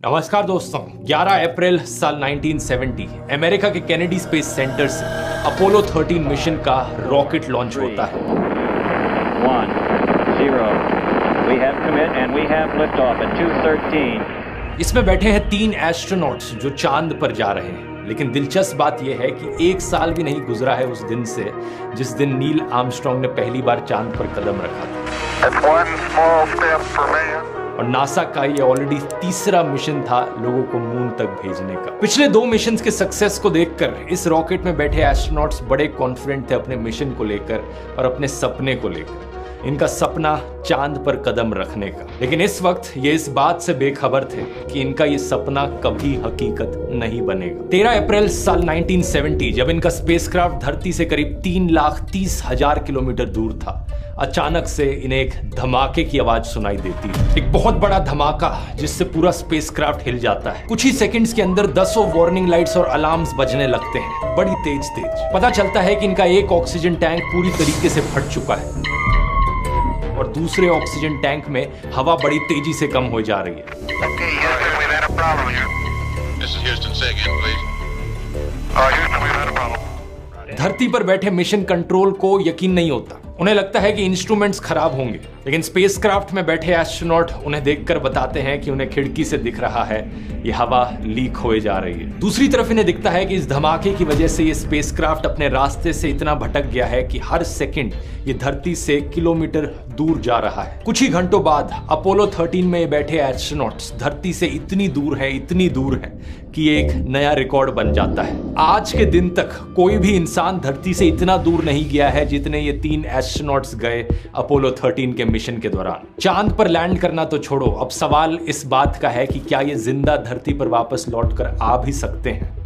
नमस्कार दोस्तों, 11 अप्रैल साल 1970 अमेरिका के केनेडी स्पेस सेंटर से अपोलो 13 मिशन का रॉकेट लॉन्च होता है। 1, 0. We have commit and we have liftoff at 2:13. इसमें बैठे हैं 3 एस्ट्रोनॉट्स जो चांद पर जा रहे हैं। लेकिन दिलचस्प बात यह है कि 1 साल भी नहीं गुजरा है उस दिन से जिस दिन नील आर्मस्ट्रांग ने पहली बार चांद पर कदम रखा था। और नासा का ये ऑलरेडी तीसरा मिशन था लोगों को मून तक भेजने का। पिछले 2 मिशन के सक्सेस को देखकर इस रॉकेट में बैठे एस्ट्रोनॉट्स बड़े कॉन्फिडेंट थे अपने मिशन को लेकर और अपने सपने को लेकर। इनका सपना चांद पर कदम रखने का। लेकिन इस वक्त ये इस बात से बेखबर थे कि इनका ये सपना कभी हकीकत नहीं बनेगा। 13 अप्रैल साल 1970 जब इनका स्पेसक्राफ्ट धरती से करीब 3,30,000 किलोमीटर दूर था, अचानक से इन्हें एक धमाके की आवाज सुनाई देती है। एक बहुत बड़ा धमाका जिससे पूरा स्पेसक्राफ्ट हिल जाता है। कुछ ही सेकंड्स के अंदर 10 वार्निंग लाइट्स और अलार्म्स बजने लगते हैं, बड़ी तेज तेज। पता चलता है कि इनका एक ऑक्सीजन टैंक पूरी तरीके से फट चुका है और दूसरे ऑक्सीजन टैंक में हवा बड़ी तेजी से कम हो जा रही है। धरती पर बैठे मिशन कंट्रोल को यकीन नहीं होता। उन्हें लगता है कि इंस्ट्रूमेंट्स खराब होंगे, लेकिन स्पेसक्राफ्ट में बैठे एस्ट्रोनॉट उन्हें देखकर बताते हैं कि उन्हें खिड़की से दिख रहा है ये हवा लीक होए जा रही है। दूसरी तरफ इन्हें दिखता है कि इस धमाके की वजह से ये स्पेसक्राफ्ट अपने रास्ते से इतना भटक गया है कि हर सेकंड ये धरती से किलोमीटर दूर जा रहा है। कुछ ही घंटों बाद अपोलो 13 में बैठे एस्ट्रोनॉट्स धरती से इतनी दूर है कि एक नया रिकॉर्ड बन जाता है। आज के दिन तक कोई भी इंसान धरती से इतना दूर नहीं गया है जितने ये 3 एस्ट्रोनॉट्स गए अपोलो 13 के मिशन के दौरान। चांद पर लैंड करना तो छोड़ो, अब सवाल इस बात का है कि क्या ये जिंदा धरती पर वापस लौटकर आ भी सकते हैं।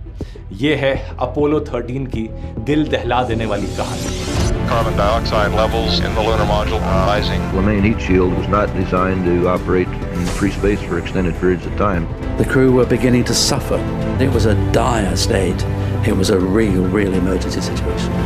ये है अपोलो 13 की दिल दहला देने वाली कहानी। Carbon dioxide levels in the lunar module are rising. The main heat shield was not designed to operate in free space for extended periods of time. The crew were beginning to suffer. It was a dire state. It was a real emergency situation.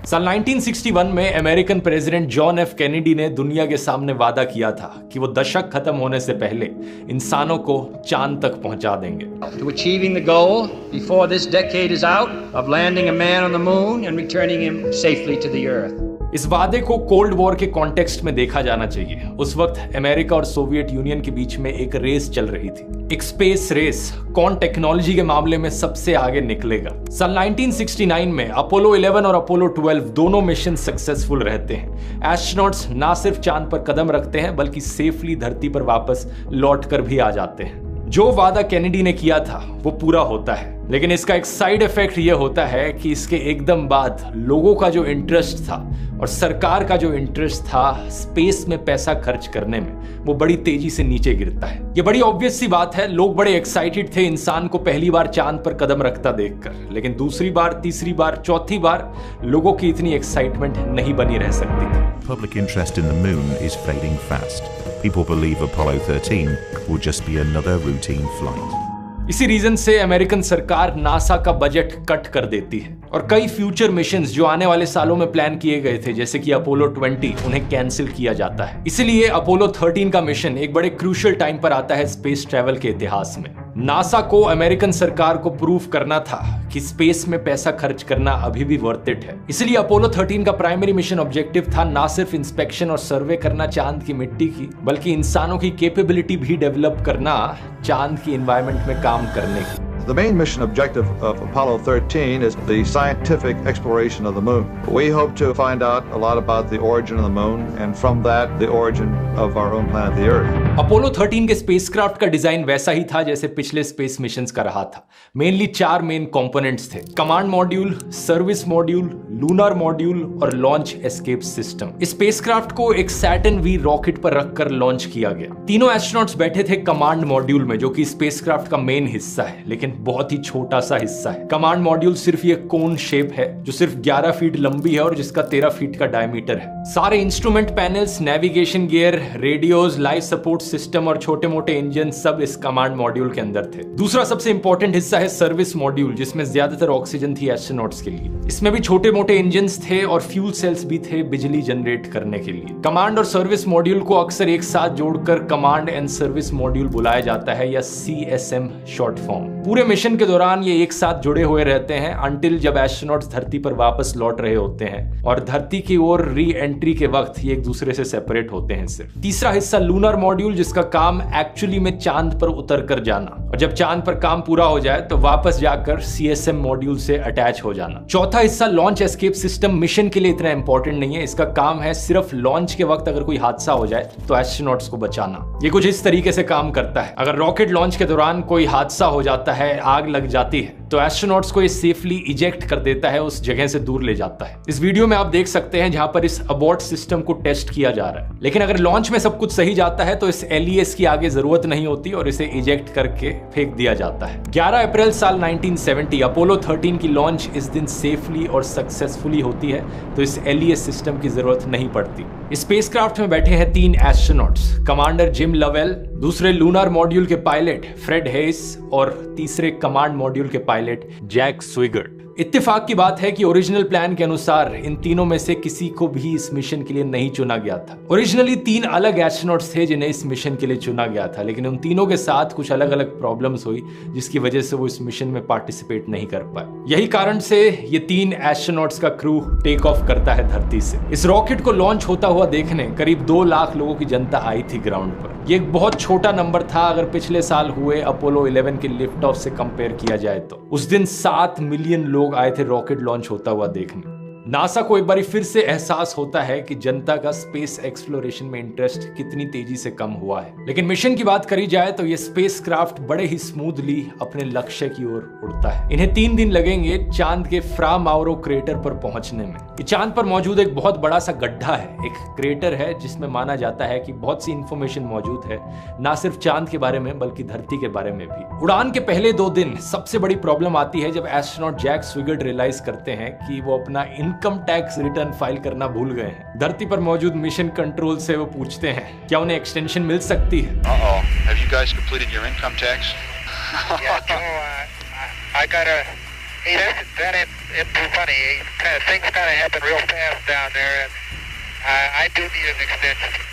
साल 1961 में American president John F Kennedy ने दुनिया के सामने वादा किया था कि वो दशक खत्म होने से पहले इंसानों को चांद तक पहुंचा देंगे। To achieving the goal before this decade is out of landing a man on the moon and returning him safely to the earth. इस वादे को कोल्ड वॉर के कॉन्टेक्स्ट में देखा जाना चाहिए। उस वक्त अमेरिका और सोवियत यूनियन के बीच में एक रेस चल रही थी, एक स्पेस रेस। कौन टेक्नोलॉजी के मामले में सबसे आगे निकलेगा। साल 1969 में अपोलो 11 और अपोलो 12 दोनों मिशन सक्सेसफुल रहते हैं। एस्ट्रोनॉट्स ना सिर्फ चांद पर कदम रखते हैं बल्कि सेफली धरती पर वापस लौट कर भी आ जाते हैं। जो वादा कैनेडी ने किया था वो पूरा होता है, लेकिन इसका एक साइड इफेक्ट ये होता है कि इसके एकदम बाद लोगों का जो इंटरेस्ट था और सरकार का जो इंटरेस्ट था स्पेस में पैसा खर्च करने में, वो बड़ी तेजी से नीचे गिरता है। ये बड़ी ऑब्वियस सी बात है, लोग बड़े एक्साइटेड थे इंसान को पहली बार चांद पर कदम रखता देखकर, लेकिन दूसरी बार, तीसरी बार, चौथी बार लोगों की इतनी एक्साइटमेंट नहीं बनी रह सकती थी। Public interest in the moon is fading fast. People believe Apollo 13 will just be another routine flight. इसी रीजन से अमेरिकन सरकार नासा का बजट कट कर देती है और कई फ्यूचर मिशंस जो आने वाले सालों में प्लान किए गए थे जैसे कि अपोलो 20 उन्हें कैंसिल किया जाता है। इसलिए अपोलो 13 का मिशन एक बड़े क्रूशियल टाइम पर आता है स्पेस ट्रैवल के इतिहास में। नासा को अमेरिकन सरकार को प्रूव करना था कि स्पेस में पैसा खर्च करना अभी भी वर्थ इट है। इसलिए अपोलो 13 का प्राइमरी मिशन ऑब्जेक्टिव था ना सिर्फ इंस्पेक्शन और सर्वे करना चांद की मिट्टी की, बल्कि इंसानों की कैपेबिलिटी भी डेवलप करना चांद की एनवायरनमेंट में काम करने की। The main mission objective of Apollo 13 is the scientific exploration of the moon. We hope to find out a lot about the origin of the moon and from that the origin of our own planet the Earth. Apollo 13 के spacecraft का design वैसा ही था जैसे पिछले space missions का रहा था। Mainly 4 main components थे: command module, service module, lunar module और लॉन्च एस्केप सिस्टम। इस स्पेसक्राफ्ट को एक सैटर्न वी रॉकेट पर रखकर लॉन्च किया गया। तीनों एस्ट्रोनॉट्स बैठे थे कमांड मॉड्यूल में जो कि स्पेसक्राफ्ट का मेन हिस्सा है, लेकिन बहुत ही छोटा सा हिस्सा है। कमांड मॉड्यूल सिर्फ ये कोन शेप है जो सिर्फ 11 फीट लंबी है और जिसका 13 फीट का डायमीटर है। सारे instrument panels, navigation gear, radios, life support system और छोटे मोटे इंजन सब इस कमांड मॉड्यूल के अंदर थे। दूसरा सबसे इंपॉर्टेंट हिस्सा है सर्विस मॉड्यूल जिसमें ज्यादातर ऑक्सीजन थी एस्ट्रोनॉट्स के लिए। इसमें भी छोटे मोटे छोटे इंजन्स थे और फ्यूल सेल्स भी थे बिजली जनरेट करने के लिए। कमांड और सर्विस मॉड्यूल को अक्सर एक साथ जोड़कर कमांड एंड सर्विस मॉड्यूल बुलाया जाता है, या CSM शॉर्ट फॉर्म। पूरे मिशन के दौरान ये एक साथ जुड़े हुए रहते हैं अंटिल जब एस्ट्रोनॉट्स धरती पर वापस लौट रहे होते हैं, और धरती की ओर री एंट्री के वक्त ये एक दूसरे से सेपरेट होते हैं सिर्फ। तीसरा हिस्सा लूनर मॉड्यूल, जिसका काम एक्चुअली में चांद पर उतर कर जाना, और जब चांद पर काम पूरा हो जाए तो वापस जाकर CSM मॉड्यूल से अटैच हो जाना। चौथा हिस्सा लॉन्च एस्केप सिस्टम मिशन के लिए इतना इंपॉर्टेंट नहीं है, इसका काम है सिर्फ लॉन्च के वक्त अगर कोई हादसा हो जाए तो एस्ट्रोनॉट्स को बचाना। ये कुछ इस तरीके से काम करता है, अगर रॉकेट लॉन्च के दौरान कोई हादसा हो जाता है, आग लग जाती है, तो एस्ट्रोनॉट्स को ये सेफली इजेक्ट कर देता है, उस जगह से दूर ले जाता है। इस वीडियो में आप देख सकते हैं जहां पर इस अबॉर्ट सिस्टम को टेस्ट किया जा रहा है। लेकिन अगर लॉन्च में सब कुछ सही जाता है तो इस LES की आगे जरूरत नहीं होती और इसे इजेक्ट करके फेंक दिया जाता है। 11 अप्रैल साल 1970 अपोलो 13 की लॉन्च इस दिन सेफली और सक्सेसफुली होती है, तो इस LES सिस्टम की जरूरत नहीं पड़ती। स्पेसक्राफ्ट में बैठे हैं 3 एस्ट्रोनॉट्स, कमांडर जिम लवेल, दूसरे लूनर मॉड्यूल के पायलट फ्रेड हेस और तीसरे कमांड मॉड्यूल के पायलट जैक स्विगर्ट। इत्तेफाक की बात है कि ओरिजिनल प्लान के अनुसार इन तीनों में से किसी को भी इस मिशन के लिए नहीं चुना गया था। ओरिजिनली 3 अलग एस्ट्रोनॉट्स थे जिन्हें इस मिशन के लिए चुना गया था, लेकिन उन तीनों के साथ कुछ अलग अलग प्रॉब्लम्स हुई जिसकी वजह से वो इस मिशन में पार्टिसिपेट नहीं कर पाए। यही कारण से ये 3 एस्ट्रोनॉट्स का क्रू टेक ऑफ करता है धरती से। इस रॉकेट को लॉन्च होता हुआ देखने करीब 2 लाख लोगों की जनता आई थी ग्राउंड पर। ये एक बहुत छोटा नंबर था अगर पिछले साल हुए अपोलो 11 के लिफ्ट ऑफ से कंपेयर किया जाए तो। उस दिन 7 मिलियन लोग आए थे रॉकेट लॉन्च होता हुआ देखने। नासा को एक बार फिर से एहसास होता है कि जनता का स्पेस एक्सप्लोरेशन में इंटरेस्ट कितनी तेजी से कम हुआ है। लेकिन मिशन की बात करी जाए तो ये स्पेसक्राफ्ट बड़े ही स्मूथली अपने लक्ष्य की ओर उड़ता है। इन्हें 3 दिन लगेंगे चांद के फ्रा माउरो क्रेटर पर पहुंचने में। ये चांद पर मौजूद एक बहुत बड़ा सा गड्ढा है, एक क्रेटर है जिसमें माना जाता है कि बहुत सी इंफॉर्मेशन मौजूद है, ना सिर्फ चांद के बारे में बल्कि धरती के बारे में भी। उड़ान के पहले 2 दिन सबसे बड़ी प्रॉब्लम आती है जब एस्ट्रोनॉट जैक स्विगर्ट रियलाइज करते हैं कि वो अपना इनकम टैक्स रिटर्न फाइल करना भूल गए हैं। धरती पर मौजूद मिशन कंट्रोल से वो पूछते हैं क्या उन्हें एक्सटेंशन मिल सकती है। Have you guys completed your income tax? Yeah, I gotta. Hey, it's too funny. Things kind of happen real fast down there, and I do need an extension.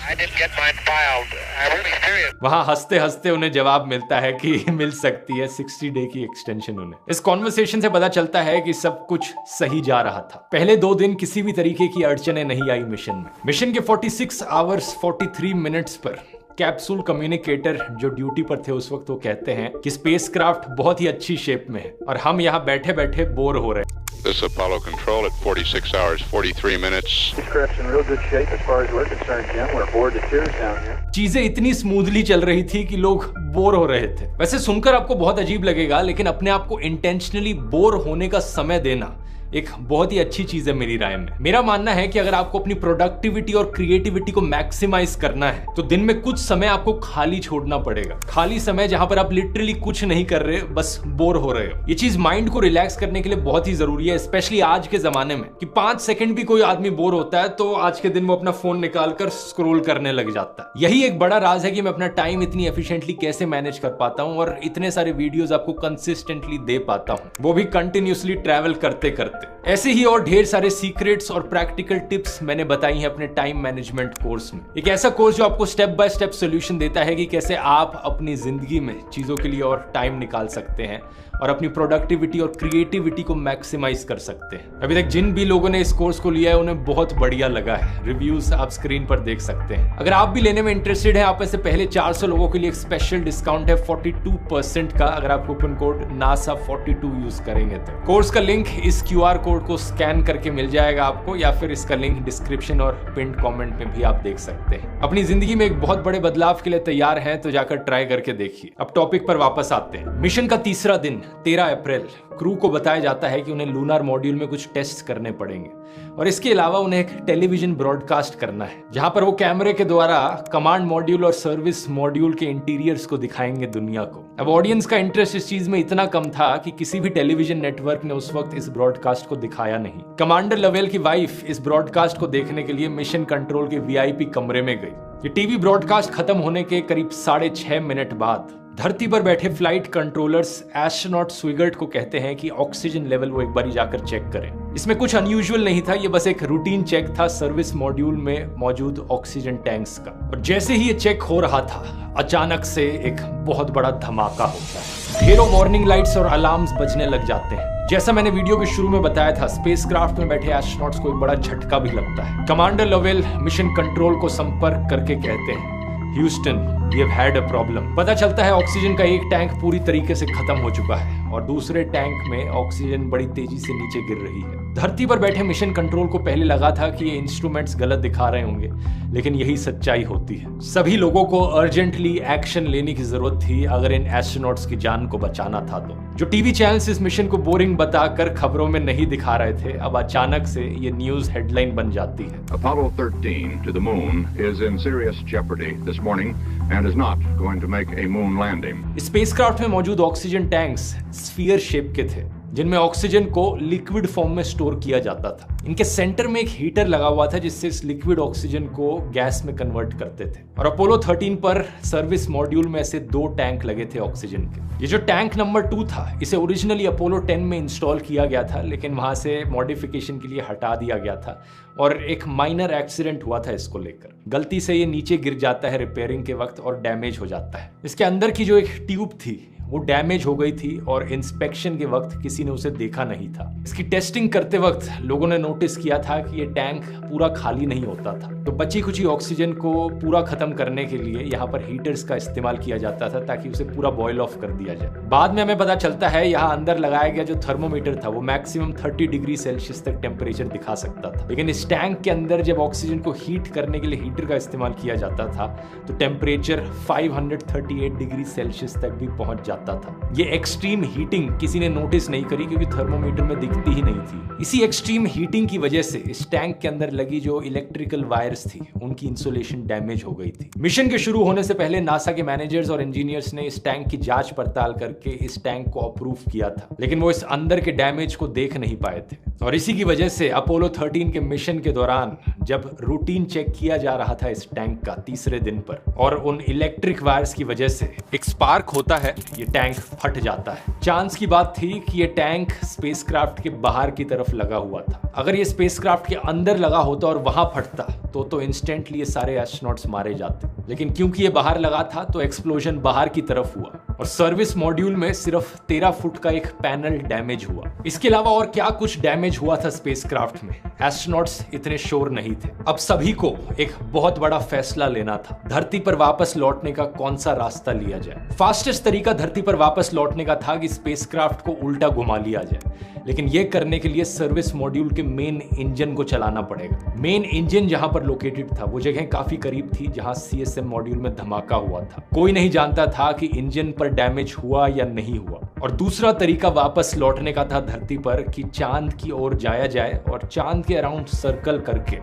I didn't get mine filed. I'm really serious. वहां हंसते हंसते उन्हें जवाब मिलता है कि मिल सकती है 60 डे की एक्सटेंशन उन्हें। इस कॉन्वर्सेशन से पता चलता है कि सब कुछ सही जा रहा था। पहले 2 दिन किसी भी तरीके की अड़चने नहीं आई मिशन में। मिशन के 46 आवर्स 43 मिनट्स पर कैप्सूल कम्युनिकेटर जो ड्यूटी पर थे उस वक्त वो कहते हैं कि स्पेसक्राफ्ट बहुत ही अच्छी शेप में है और हम यहाँ बैठे बैठे बोर हो रहे हैं। This Apollo Control at 46 hours 43 minutes. Spacecraft's in real good shape as far as we're concerned, Jim. We're aboard the Tears down here. चीजें इतनी स्मूथली चल रही थी कि लोग बोर हो रहे थे। वैसे सुनकर आपको बहुत अजीब लगेगा, लेकिन अपने आप को इंटेंशनली बोर होने का समय देना एक बहुत ही अच्छी चीज है मेरी राय में। मेरा मानना है कि अगर आपको अपनी प्रोडक्टिविटी और क्रिएटिविटी को मैक्सिमाइज करना है तो दिन में कुछ समय आपको खाली छोड़ना पड़ेगा। खाली समय जहां पर आप लिटरली कुछ नहीं कर रहे, बस बोर हो रहे हो। ये चीज माइंड को रिलैक्स करने के लिए बहुत ही जरूरी है, स्पेशली आज के जमाने में कि 5 सेकंड भी कोई आदमी बोर होता है तो आज के दिन वो अपना फोन निकालकर स्क्रॉल करने लग जाता है। यही एक बड़ा राज है कि मैं अपना टाइम इतनी एफिशिएंटली कैसे मैनेज कर पाता हूं और इतने सारे वीडियोस आपको कंसिस्टेंटली दे पाता हूं, वो भी कंटिन्यूसली ट्रैवल करते करते। ऐसे ही और ढेर सारे सीक्रेट्स और प्रैक्टिकल टिप्स मैंने बताई हैं अपने टाइम मैनेजमेंट कोर्स में। एक ऐसा कोर्स जो आपको स्टेप बाय स्टेप सॉल्यूशन देता है कि कैसे आप अपनी जिंदगी में चीजों के लिए और टाइम निकाल सकते हैं और अपनी प्रोडक्टिविटी और क्रिएटिविटी को मैक्सिमाइज कर सकते हैं। अभी तक जिन भी लोगों ने इस कोर्स को लिया है उन्हें बहुत बढ़िया लगा है। रिव्यूज आप स्क्रीन पर देख सकते हैं। अगर आप भी लेने में इंटरेस्टेड हैं, आप में से पहले 400 लोगों के लिए एक स्पेशल डिस्काउंट है 42% का अगर आप कूपन कोड NASA42 यूज करेंगे तो। कोर्स का लिंक इस QR कोड को स्कैन करके मिल जाएगा आपको, या फिर इसका लिंक डिस्क्रिप्शन और पिन्ड कमेंट में भी आप देख सकते हैं। अपनी जिंदगी में एक बहुत बड़े बदलाव के लिए तैयार हैं तो जाकर ट्राई करके देखिए। अब टॉपिक पर वापस आते हैं। मिशन का तीसरा दिन 13 अप्रैल क्रू को बताया जाता है कि उन्हें लूनर मॉड्यूल में कुछ टेस्ट करने पड़ेंगे और इसके अलावा उन्हें एक टेलीविजन ब्रॉडकास्ट करना है जहां पर वो कैमरे के द्वारा कमांड मॉड्यूल और सर्विस मॉड्यूल के इंटीरियर्स को दिखाएंगे दुनिया को। अब ऑडियंस का इंटरेस्ट इस चीज में इतना कम था कि किसी भी टेलीविजन नेटवर्क ने उस वक्त इस ब्रॉडकास्ट को दिखाया नहीं। कमांडर लवेल की वाइफ इस ब्रॉडकास्ट को देखने के लिए मिशन कंट्रोल के VIP कमरे में गई। ये टीवी ब्रॉडकास्ट खत्म होने के करीब 6.5 मिनट बाद धरती पर बैठे फ्लाइट कंट्रोलर्स एस्ट्रोनॉट स्विगर्ट को कहते हैं कि ऑक्सीजन लेवल वो एक बार जाकर चेक करें। इसमें कुछ अनयूजुअल नहीं था, ये बस एक रूटीन चेक था सर्विस मॉड्यूल में मौजूद ऑक्सीजन टैंक्स का। और जैसे ही ये चेक हो रहा था, अचानक से एक बहुत बड़ा धमाका होता है। ढेरों वार्निंग लाइट्स और अलार्म्स बजने लग जाते हैं। जैसा मैंने वीडियो के शुरू में बताया था, स्पेसक्राफ्ट में बैठे एस्ट्रोनॉट्स को एक बड़ा झटका भी लगता है। कमांडर लोवेल मिशन कंट्रोल को संपर्क करके कहते हैं, Houston, we have had a problem. पता चलता है ऑक्सीजन का एक टैंक पूरी तरीके से खत्म हो चुका है और दूसरे टैंक में ऑक्सीजन बड़ी तेजी से नीचे गिर रही है। धरती पर बैठे मिशन कंट्रोल को पहले लगा था कि ये इंस्ट्रूमेंट्स गलत दिखा रहे होंगे, लेकिन यही सच्चाई होती है। सभी लोगों को अर्जेंटली एक्शन लेने की जरूरत थी अगर इन एस्ट्रोनॉट्स की जान को बचाना था तो। जो टीवी चैनल्स इस मिशन को बोरिंग बताकर खबरों में नहीं दिखा रहे थे, अब अचानक से ये न्यूज हेडलाइन बन जाती है। Apollo 13 to the moon is in serious jeopardy this morning and is not going to make a moon landing. Spacecraft में मौजूद ऑक्सीजन टैंक्स स्फीयर शेप के थे, जिनमें ऑक्सीजन को लिक्विड फॉर्म में स्टोर किया जाता था। इनके सेंटर में एक हीटर लगा हुआ था जिससे इस लिक्विड ऑक्सीजन को गैस में कन्वर्ट करते थे। और अपोलो 13 पर सर्विस मॉड्यूल में ऐसे 2 टैंक लगे थे ऑक्सीजन के। ये जो टैंक नंबर 2 था, इसे ओरिजिनली अपोलो 10 में इंस्टॉल किया गया था, लेकिन वहां से मॉडिफिकेशन के लिए हटा दिया गया था और एक माइनर एक्सीडेंट हुआ था इसको लेकर। गलती से ये नीचे गिर जाता है रिपेयरिंग के वक्त और डैमेज हो जाता है। इसके अंदर की जो एक ट्यूब थी वो डैमेज हो गई थी और इंस्पेक्शन के वक्त किसी ने उसे देखा नहीं था। इसकी टेस्टिंग करते वक्त लोगों ने नोटिस किया था कि ये टैंक पूरा खाली नहीं होता था, तो बची कुछ ऑक्सीजन को पूरा खत्म करने के लिए यहाँ पर हीटर्स का इस्तेमाल किया जाता था ताकि उसे पूरा बॉयल ऑफ कर दिया जाए। बाद में हमें पता चलता है यहाँ अंदर लगाया गया जो थर्मोमीटर था वो मैक्सिमम 30 डिग्री सेल्सियस तक टेम्परेचर दिखा सकता था, लेकिन इस टैंक के अंदर जब ऑक्सीजन को हीट करने के लिए हीटर का इस्तेमाल किया जाता था तो टेम्परेचर 538 डिग्री सेल्सियस तक भी पहुंच जाता था। ये एक्सट्रीम हीटिंग किसी ने नोटिस नहीं करी क्योंकि थर्मोमीटर में दिखती ही नहीं थी। इसी एक्सट्रीम हीटिंग की वजह से इस टैंक के अंदर लगी जो इलेक्ट्रिकल वायर्स थी उनकी इंसुलेशन डैमेज हो गई थी। मिशन के शुरू होने से पहले नासा के मैनेजर्स और इंजीनियर्स ने इस टैंक की जांच पड़ताल करके इस टैंक को अप्रूव किया था, लेकिन वो इस अंदर के डैमेज को देख नहीं पाए थे। और इसी की वजह से अपोलो 13 के मिशन के दौरान जब रूटीन चेक किया जा रहा था इस टैंक का तीसरे दिन पर, और उन इलेक्ट्रिक वायर्स की वजह से एक स्पार्क होता है, ये टैंक फट जाता है। चांस की बात थी कि ये टैंक स्पेसक्राफ्ट के बाहर की तरफ लगा हुआ था। अगर ये स्पेसक्राफ्ट के अंदर लगा होता और वहां फटता तो इंस्टेंटली ये सारे एस्ट्रोनॉट्स मारे जाते, लेकिन क्योंकि ये बाहर लगा था तो एक्सप्लोजन बाहर की तरफ हुआ और सर्विस मॉड्यूल में सिर्फ 13 फुट का एक पैनल डैमेज हुआ। इसके अलावा और क्या कुछ डैमेज हुआ था स्पेसक्राफ्ट में, एस्ट्रोनॉट्स इतने श्योर नहीं थे। अब सभी को एक बहुत बड़ा फैसला लेना था, धरती पर वापस लौटने का कौन सा रास्ता लिया जाए। फास्टेस्ट तरीका धरती पर वापस लौटने का था कि स्पेसक्राफ्ट को उल्टा घुमा लिया जाए, लेकिन यह करने के लिए सर्विस मॉड्यूल के मेन इंजन को चलाना पड़ेगा। मेन इंजन जहां पर लोकेटेड था वो जगह काफी करीब थी जहां सीएसएम मॉड्यूल में धमाका हुआ था। कोई नहीं जानता था कि इंजन पर डैमेज हुआ या नहीं हुआ। और दूसरा तरीका वापस लौटने का था धरती पर कि चांद की ओर जाया जाए और चांद के अराउंड सर्कल करके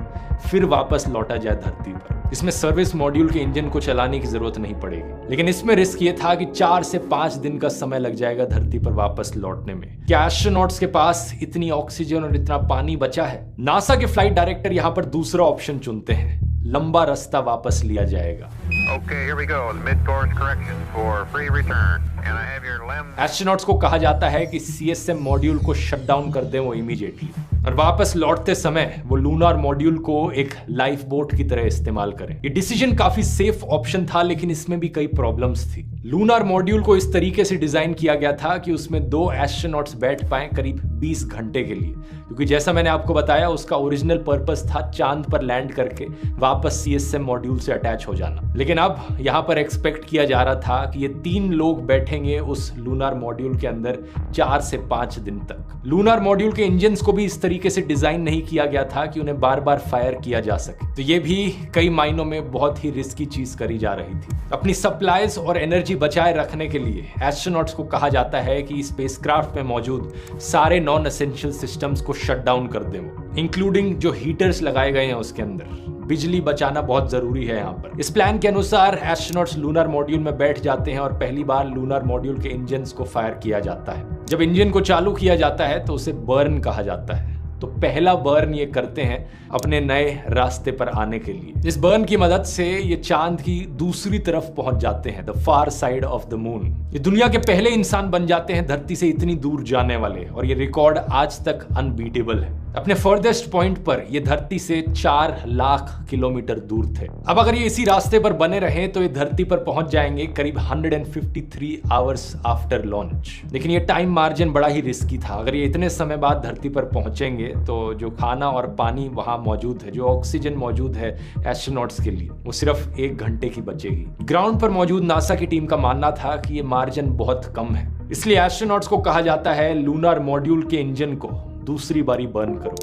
फिर वापस लौटा जाए धरती पर। इसमें सर्विस मॉड्यूल के इंजन को चलाने की जरूरत नहीं पड़ेगी, लेकिन इसमें रिस्क ये था कि 4 से 5 दिन का समय लग जाएगा धरती पर वापस लौटने में। क्या एस्ट्रोनॉट्स के पास इतनी ऑक्सीजन और इतना पानी बचा है? नासा के फ्लाइट डायरेक्टर यहाँ पर दूसरा ऑप्शन चुनते हैं, लंबा रास्ता वापस लिया जाएगा। Okay, here we go. Mid-course correction for free return. And I have your LEM. Astronauts को कहा जाता है कि सीएसएम मॉड्यूल को शट डाउन कर दें वो इमीडिएटली, और वापस लौटते समय वो लूनार मॉड्यूल को एक लाइफ बोट की तरह इस्तेमाल करें। ये डिसीजन काफी सेफ ऑप्शन था, लेकिन इसमें भी कई प्रॉब्लम्स थी। लूनार मॉड्यूल को इस तरीके से डिजाइन किया गया था कि उसमें 2 एस्ट्रोनॉट्स बैठ पाए करीब 20 घंटे के लिए, क्योंकि जैसा मैंने आपको बताया उसका ओरिजिनल पर्पस था चांद पर लैंड करके वापस सीएसएम मॉड्यूल से अटैच हो जाना। लेकिन अब यहां पर एक्सपेक्ट किया जा रहा था कि ये 3 लोग बैठेंगे उस लूनार मॉड्यूल के अंदर 4 से 5 दिन तक। लूनार मॉड्यूल के इंजन्स को भी इस तरीके से डिजाइन नहीं किया गया था कि उन्हें बार बार फायर किया जा सके, तो ये भी कई मायनों में बहुत ही रिस्की चीज करी जा रही थी। अपनी सप्लाईज और एनर्जी बचाए रखने के लिए एस्ट्रोनॉट्स को कहा जाता है कि स्पेसक्राफ्ट में मौजूद सारे नॉन एसेंशियल सिस्टम्स को शट डाउन कर दें, इंक्लूडिंग जो हीटर्स लगाए गए हैं उसके अंदर। बिजली बचाना बहुत जरूरी है यहाँ पर। इस प्लान के अनुसार एस्ट्रोनॉट्स लूनार मॉड्यूल में बैठ जाते हैं और पहली बार लूनार मॉड्यूल के इंजन्स को फायर किया जाता है। जब इंजन को चालू किया जाता है तो उसे बर्न कहा जाता है। तो पहला बर्न ये करते हैं अपने नए रास्ते पर आने के लिए। इस बर्न की मदद से ये चांद की दूसरी तरफ पहुंच जाते हैं, the far side of the moon. ये दुनिया के पहले इंसान बन जाते हैं धरती से इतनी दूर जाने वाले, और ये रिकॉर्ड आज तक अनबीटेबल है। अपने फर्देस्ट पॉइंट पर ये धरती से 4 लाख किलोमीटर दूर थे। अब अगर ये इसी रास्ते पर बने रहे तो ये धरती पर पहुंच जाएंगे करीब 153 आवर्स आफ्टर लॉन्च। लेकिन ये टाइम मार्जिन बड़ा ही रिस्की था। अगर ये इतने समय बाद धरती पर पहुंचेंगे तो जो खाना और पानी वहां मौजूद है, जो ऑक्सीजन मौजूद है एस्ट्रोनॉट्स के लिए, वो सिर्फ 1 घंटे की बचेगी। ग्राउंड पर मौजूद नासा की टीम का मानना था कि ये मार्जिन बहुत कम है, इसलिए एस्ट्रोनॉट्स को कहा जाता है लूनर मॉड्यूल के इंजन को दूसरी बारी बर्न करो।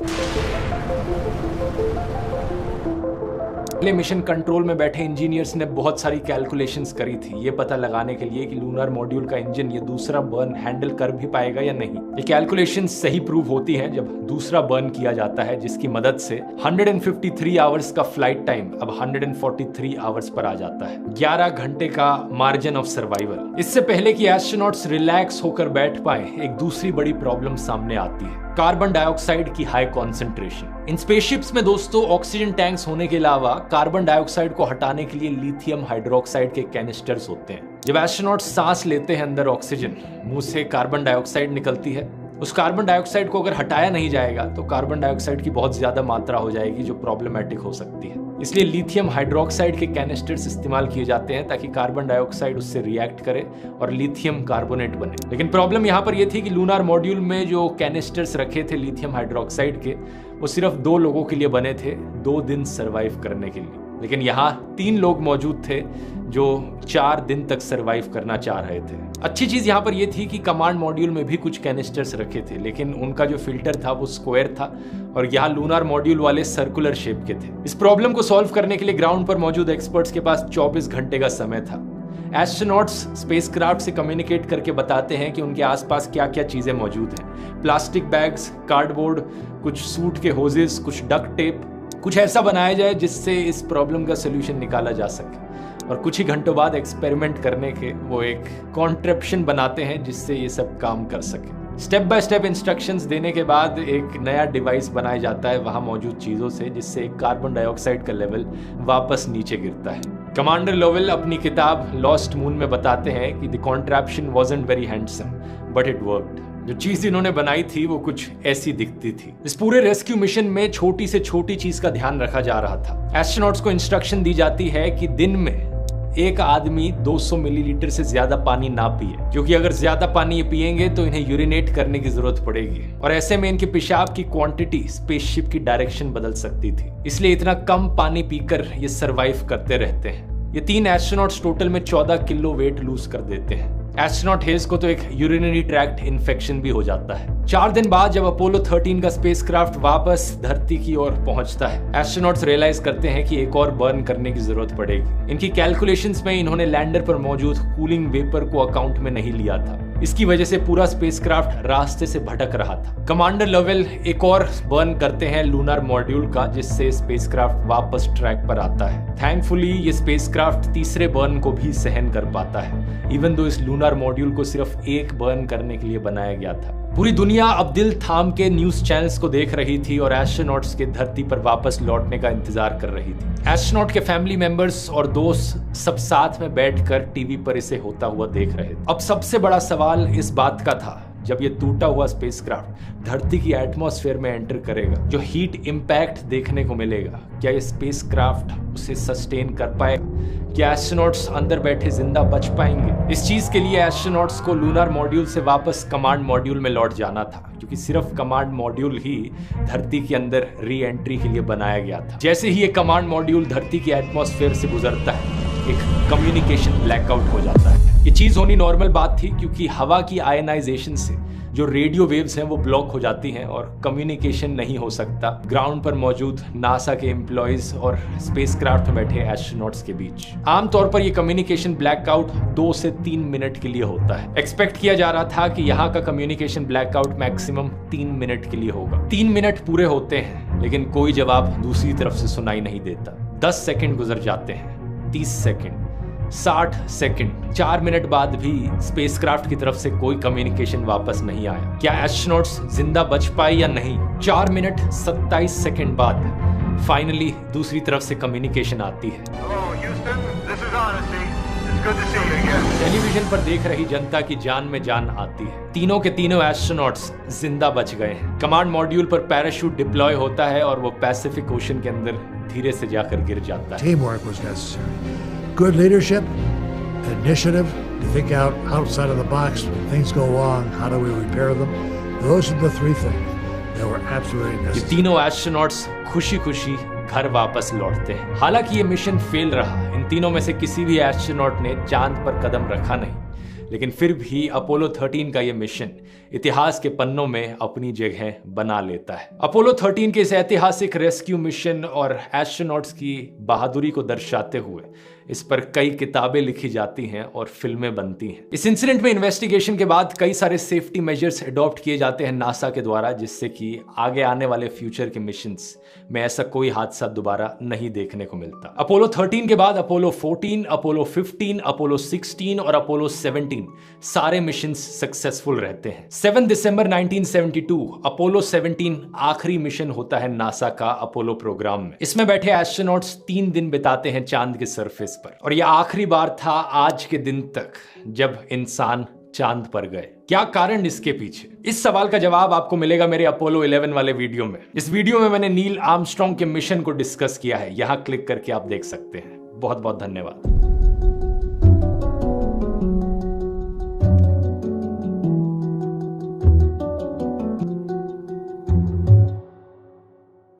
पहले मिशन कंट्रोल में बैठे इंजीनियर्स ने बहुत सारी कैलकुलेशंस करी थी ये पता लगाने के लिए कि लूनर मॉड्यूल का इंजन ये दूसरा बर्न हैंडल कर भी पाएगा या नहीं। ये कैलकुलेशंस सही प्रूव होती हैं जब दूसरा बर्न किया जाता है, जिसकी मदद से 153 आवर्स का फ्लाइट टाइम अब 143 आवर्स पर आ जाता है। 11 घंटे का मार्जिन ऑफ सर्वाइवल। इससे पहले कि एस्ट्रोनॉट्स रिलैक्स होकर बैठ पाए, एक दूसरी बड़ी प्रॉब्लम सामने आती है, कार्बन डाइऑक्साइड की हाई कॉन्सेंट्रेशन। इन स्पेसशिप्स में दोस्तों ऑक्सीजन टैंक्स होने के अलावा कार्बन डाइऑक्साइड को हटाने के लिए लिथियम हाइड्रोक्साइड के कैनिस्टर्स होते हैं। जब एस्ट्रोनॉट सांस लेते हैं अंदर ऑक्सीजन, मुंह से कार्बन डाइऑक्साइड निकलती है। उस कार्बन डाइऑक्साइड को अगर हटाया नहीं जाएगा तो कार्बन डाइऑक्साइड की बहुत ज्यादा मात्रा हो जाएगी जो प्रॉब्लमेटिक हो सकती है। इसलिए लिथियम हाइड्रोक्साइड के कैनिस्टर्स इस्तेमाल किए जाते हैं ताकि कार्बन डाइऑक्साइड उससे रिएक्ट करे और लिथियम कार्बोनेट बने। लेकिन प्रॉब्लम यहाँ पर यह थी कि लूनर मॉड्यूल में जो कैनिस्टर्स रखे थे लिथियम हाइड्रोक्साइड के, वो सिर्फ 2 लोगों के लिए बने थे 2 दिन सर्वाइव करने के लिए। लेकिन यहाँ 3 लोग मौजूद थे जो 4 दिन तक सर्वाइव करना चाह रहे थे। अच्छी चीज यहाँ पर यह थी कि कमांड मॉड्यूल में भी कुछ कैनिस्टर्स रखे थे, लेकिन उनका जो फिल्टर था वो स्क्वायर था और यहाँ लूनर मॉड्यूल वाले सर्कुलर शेप के थे। इस प्रॉब्लम को सॉल्व करने के लिए ग्राउंड पर मौजूद एक्सपर्ट्स के पास 24 घंटे का समय था। एस्ट्रोनॉट्स स्पेसक्राफ्ट से कम्युनिकेट करके बताते हैं कि उनके आसपास क्या क्या चीजें मौजूद हैं। प्लास्टिक बैग्स, कार्डबोर्ड, कुछ सूट के होजेस, कुछ डक्ट टेप, कुछ ऐसा बनाया जाए जिससे इस प्रॉब्लम का सोल्यूशन निकाला जा सके। और कुछ ही घंटों बाद एक्सपेरिमेंट करने के वो एक कॉन्ट्रैप्शन बनाते हैं जिससे ये सब काम कर सके। स्टेप बाय स्टेप इंस्ट्रक्शंस देने के बाद एक नया डिवाइस बनाया जाता है वहां मौजूद चीजों से, जिससे कार्बन डाइऑक्साइड का लेवल वापस नीचे गिरता है। कमांडर लोवेल अपनी किताब लॉस्ट मून में बताते हैं कि the contraption wasn't very handsome but it worked. जो चीज इन्होंने बनाई थी वो कुछ ऐसी दिखती थी। इस पूरे रेस्क्यू मिशन में छोटी से छोटी चीज का ध्यान रखा जा रहा था। एस्ट्रोनॉट्स को इंस्ट्रक्शन दी जाती है कि दिन में एक आदमी 200 मिलीलीटर से ज्यादा पानी ना पिए, क्योंकि अगर ज्यादा पानी ये पिएंगे तो इन्हें यूरिनेट करने की जरूरत पड़ेगी और ऐसे में इनके पेशाब की क्वांटिटी स्पेसशिप की डायरेक्शन बदल सकती थी। इसलिए इतना कम पानी पीकर ये सरवाइव करते रहते हैं। ये 3 एस्ट्रोनॉट्स टोटल में 14 किलो वेट लूज कर देते हैं। एस्ट्रोनॉट हेज को तो एक यूरिनरी ट्रैक्ट इन्फेक्शन भी हो जाता है। 4 दिन बाद जब अपोलो 13 का स्पेसक्राफ्ट वापस धरती की ओर पहुंचता है, एस्ट्रोनॉट्स रियलाइज करते हैं कि एक और बर्न करने की जरूरत पड़ेगी। इनकी कैलकुलेशंस में इन्होंने लैंडर पर मौजूद कूलिंग वेपर को अकाउंट में नहीं लिया था। इसकी वजह से पूरा स्पेसक्राफ्ट रास्ते से भटक रहा था। कमांडर लोवेल एक और बर्न करते हैं लूनर मॉड्यूल का, जिससे स्पेसक्राफ्ट वापस ट्रैक पर आता है। थैंकफुली ये स्पेसक्राफ्ट तीसरे बर्न को भी सहन कर पाता है, इवन दो इस लूनर मॉड्यूल को सिर्फ एक बर्न करने के लिए बनाया गया था। पूरी दुनिया अब दिल थाम के न्यूज चैनल्स को देख रही थी और एस्ट्रोनॉट्स के धरती पर वापस लौटने का इंतजार कर रही थी। एस्ट्रोनॉट के फैमिली मेंबर्स और दोस्त सब साथ में बैठकर टीवी पर इसे होता हुआ देख रहे थे। अब सबसे बड़ा सवाल इस बात का था, जब ये टूटा हुआ स्पेसक्राफ्ट धरती की एटमॉस्फेयर में एंटर करेगा, जो हीट इंपैक्ट देखने को मिलेगा, क्या ये स्पेसक्राफ्ट उसे सस्टेन कर पाएगा? क्या एस्ट्रोनॉट्स अंदर बैठे जिंदा बच पाएंगे? इस चीज के लिए एस्ट्रोनॉट्स को लूनर मॉड्यूल से वापस कमांड मॉड्यूल में लौट जाना था, क्योंकि सिर्फ कमांड मॉड्यूल ही धरती के अंदर री एंट्री के लिए बनाया गया था। जैसे ही ये कमांड मॉड्यूल धरती की एटमॉस्फेयर से गुजरता है, एक कम्युनिकेशन ब्लैकआउट हो जाता है। ये चीज होनी नॉर्मल बात थी, क्योंकि हवा की आयनाइजेशन से जो रेडियो वेव्स हैं वो ब्लॉक हो जाती हैं और कम्युनिकेशन नहीं हो सकता ग्राउंड पर मौजूद नासा के एम्प्लॉयज और स्पेसक्राफ्ट में बैठे एस्ट्रोनॉट्स के बीच। आमतौर पर ये कम्युनिकेशन ब्लैकआउट 2 से 3 मिनट के लिए होता है। एक्सपेक्ट किया जा रहा था कि यहाँ का कम्युनिकेशन ब्लैकआउट मैक्सिमम 3 मिनट के लिए होगा। 3 मिनट पूरे होते हैं, लेकिन कोई जवाब दूसरी तरफ से सुनाई नहीं देता। 10 सेकंड गुजर जाते हैं, 30 सेकंड, 60 सेकंड, 4 मिनट बाद भी स्पेसक्राफ्ट की तरफ से कोई कम्युनिकेशन वापस नहीं आया। क्या एस्ट्रोनॉट्स जिंदा बच पाए या नहीं? 4 मिनट 27 सेकंड बाद फाइनली दूसरी तरफ से कम्युनिकेशन आती है। टेलीविजन पर देख रही जनता की जान में जान आती है। तीनों के तीनों एस्ट्रोनॉट्स जिंदा बच गए हैं। कमांड मॉड्यूल पर पैराशूट डिप्लॉय होता है और वो पैसिफिक ओशन के अंदर धीरे से जाकर गिर जाता है। Teamwork was necessary. Good leadership, initiative, to think outside of the box when things go wrong, how do we repair them? Those are the three things that were absolutely necessary. ये तीनों एस्ट्रोनॉट्स खुशी-खुशी घर वापस लौटते हैं। हालांकि ये mission fail रहा, इन तीनों में से किसी भी एस्ट्रोनॉट ने चांद पर कदम रखा नहीं, लेकिन फिर भी अपोलो 13 का ये मिशन इतिहास के पन्नों में अपनी जगह बना लेता है। अपोलो 13 के इस ऐतिहासिक रेस्क्यू मिशन और एस्ट्रोनॉट्स की बहादुरी को दर्शाते हुए इस पर कई किताबें लिखी जाती हैं और फिल्में बनती हैं। इस इंसिडेंट में इन्वेस्टिगेशन के बाद कई सारे सेफ्टी मेजर्स अडॉप्ट किए जाते हैं नासा के द्वारा, जिससे कि आगे आने वाले फ्यूचर के मिशंस में ऐसा कोई हादसा दोबारा नहीं देखने को मिलता। अपोलो 13 के बाद अपोलो 14, अपोलो 15, अपोलो 16 और अपोलो 17 सारे मिशंस सक्सेसफुल रहते हैं। 7 दिसंबर 1972 अपोलो 17 आखिरी मिशन होता है नासा का अपोलो प्रोग्राम में। इसमें बैठे एस्ट्रोनॉट्स 3 दिन बिताते हैं चांद के सरफेस पर, और यह आखिरी बार था आज के दिन तक जब इंसान चांद पर गए। क्या कारण इसके पीछे? इस सवाल का जवाब आपको मिलेगा मेरे अपोलो 11 वाले वीडियो में। इस वीडियो में मैंने नील आर्मस्ट्रांग के मिशन को डिस्कस किया है, यहां क्लिक करके आप देख सकते हैं। बहुत बहुत धन्यवाद।